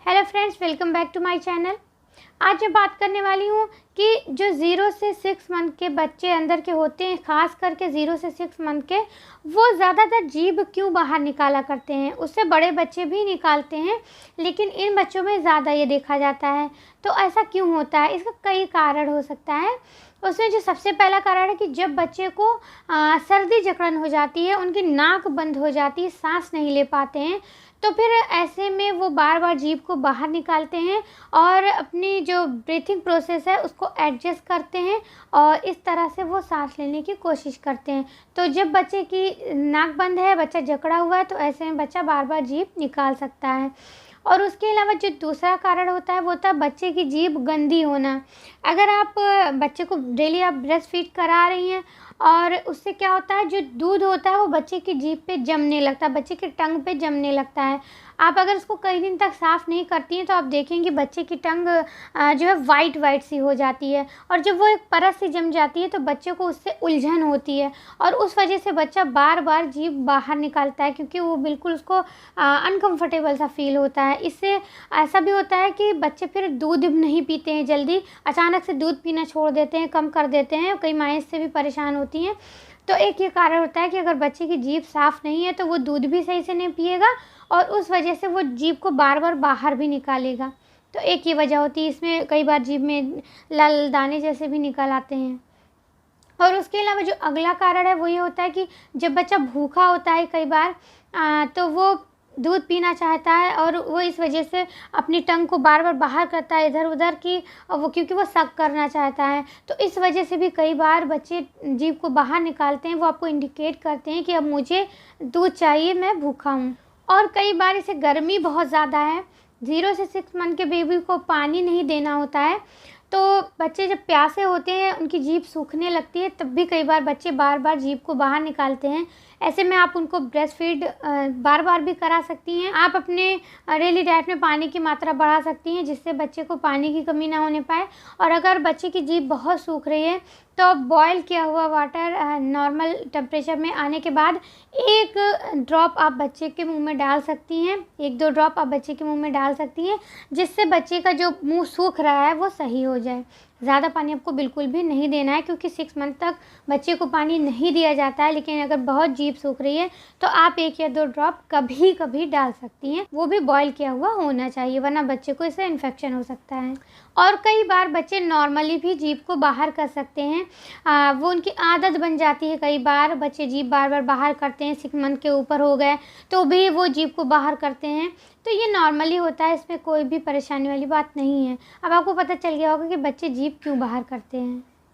Hello friends, welcome back to my channel. आज मैं बात करने वाली हूँ कि जो 0 से 6 मंथ के बच्चे अंदर के होते हैं, ख़ास करके 0 से 6 मंथ के, वो ज़्यादातर जीभ क्यों बाहर निकाला करते हैं। उससे बड़े बच्चे भी निकालते हैं, लेकिन इन बच्चों में ज़्यादा ये देखा जाता है। तो ऐसा क्यों होता है? इसका कई कारण हो सकता है। उसमें जो सबसे पहला कारण है कि जब बच्चे को सर्दी जकड़न हो जाती है, उनकी नाक बंद हो जाती है, सांस नहीं ले पाते हैं, तो फिर ऐसे में वो बार बार जीभ को बाहर निकालते हैं और अपनी जो ब्रीथिंग प्रोसेस है उसको एडजस्ट करते हैं और इस तरह से वो सांस लेने की कोशिश करते हैं। तो जब बच्चे की नाक बंद है, बच्चा जकड़ा हुआ है, तो ऐसे में बच्चा बार बार जीभ निकाल सकता है। और उसके अलावा जो दूसरा कारण होता है वो होता है बच्चे की जीभ गंदी होना। अगर आप बच्चे को डेली आप ब्रेस्ट फीड करा रही हैं और उससे क्या होता है, जो दूध होता है वो बच्चे की जीभ पे जमने लगता है, बच्चे के टंग पे जमने लगता है। आप अगर उसको कई दिन तक साफ़ नहीं करती हैं तो आप देखेंगे बच्चे की टंग जो है वाइट सी हो जाती है, और जब वो एक परत सी जम जाती है तो बच्चे को उससे उलझन होती है और उस वजह से बच्चा बार बार जीभ बाहर निकालता है, क्योंकि वो बिल्कुल उसको अनकम्फर्टेबल सा फील होता है। इससे ऐसा भी होता है कि बच्चे फिर दूध नहीं पीते हैं जल्दी, अचानक से दूध पीना छोड़ देते हैं, कम कर देते हैं। कई माएँ इससे भी परेशान होती हैं। तो एक ये कारण होता है कि अगर बच्चे की जीभ साफ़ नहीं है तो वो दूध भी सही से नहीं पिएगा और उस वजह से वो जीभ को बार बार बाहर भी निकालेगा। तो एक ये वजह होती है। इसमें कई बार जीभ में लाल दाने जैसे भी निकल आते हैं। और उसके अलावा जो अगला कारण है वो ये होता है कि जब बच्चा भूखा होता है कई बार तो वो दूध पीना चाहता है और वो इस वजह से अपनी टंग को बार बार बाहर करता है इधर उधर की, वो क्योंकि वो सक करना चाहता है। तो इस वजह से भी कई बार बच्चे जीभ को बाहर निकालते हैं। वो आपको इंडिकेट करते हैं कि अब मुझे दूध चाहिए, मैं भूखा हूँ। और कई बार इसे गर्मी बहुत ज़्यादा है, 0 से 6 मंथ के बेबी को पानी नहीं देना होता है, तो बच्चे जब प्यासे होते हैं, उनकी जीभ सूखने लगती है, तब भी कई बार बच्चे बार बार जीभ को बाहर निकालते हैं। ऐसे में आप उनको ब्रेस्ट फीड बार बार भी करा सकती हैं। आप अपने डेली डाइट में पानी की मात्रा बढ़ा सकती हैं, जिससे बच्चे को पानी की कमी ना होने पाए। और अगर बच्चे की जीभ बहुत सूख रही है तो आप बॉयल किया हुआ वाटर नॉर्मल टेम्परेचर में आने के बाद 1 ड्रॉप आप बच्चे के मुंह में डाल सकती हैं, 1-2 ड्रॉप आप बच्चे के मुंह में डाल सकती हैं, जिससे बच्चे का जो मुंह सूख रहा है वो सही हो जाए। ज़्यादा पानी आपको बिल्कुल भी नहीं देना है, क्योंकि 6 मंथ तक बच्चे को पानी नहीं दिया जाता है। लेकिन अगर बहुत जीभ सूख रही है तो आप 1 या 2 ड्रॉप कभी कभी डाल सकती हैं। वो भी बॉयल किया हुआ होना चाहिए, वरना बच्चे को इससे इन्फेक्शन हो सकता है। और कई बार बच्चे नॉर्मली भी जीभ को बाहर कर सकते हैं, वो उनकी आदत बन जाती है। कई बार बच्चे जीभ बार बार बाहर करते हैं, 6 मंथ के ऊपर हो गए तो भी वो जीभ को बाहर करते हैं। तो ये नॉर्मली होता है, इसमें कोई भी परेशानी वाली बात नहीं है। अब आपको पता चल गया होगा कि बच्चे जीभ क्यों बाहर करते हैं।